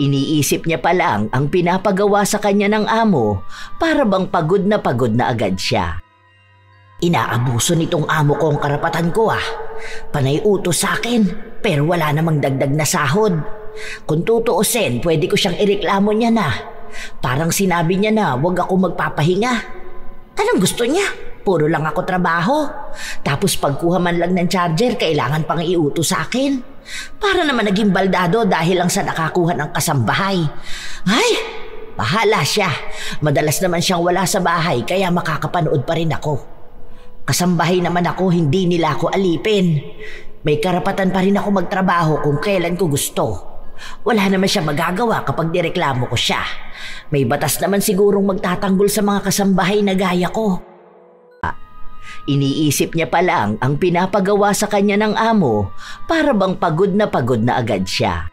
Iniisip niya pa lang ang pinapagawa sa kanya ng amo para bang pagod na agad siya. Inaabuso nitong amo ko ang karapatan ko ah. Panay utos sa akin pero wala namang dagdag na sahod. Kung tutuusin, pwede ko siyang ireklamo niya na. Parang sinabi niya na huwag ako magpapahinga. Anong gusto niya? Puro lang ako trabaho. Tapos pagkuha man lang ng charger, kailangan pang iutos sa akin. Para naman naging baldado dahil lang sa nakakuha ng kasambahay. Ay, bahala siya. Madalas naman siyang wala sa bahay kaya makakapanood pa rin ako. Kasambahay naman ako, hindi nila ako alipin. May karapatan pa rin ako magtrabaho kung kailan ko gusto. Wala naman siya magagawa kapag nireklamo ko siya. May batas naman sigurong magtatanggol sa mga kasambahay na gaya ko. Iniisip niya pa lang ang pinapagawa sa kanya ng amo para bang pagod na agad siya.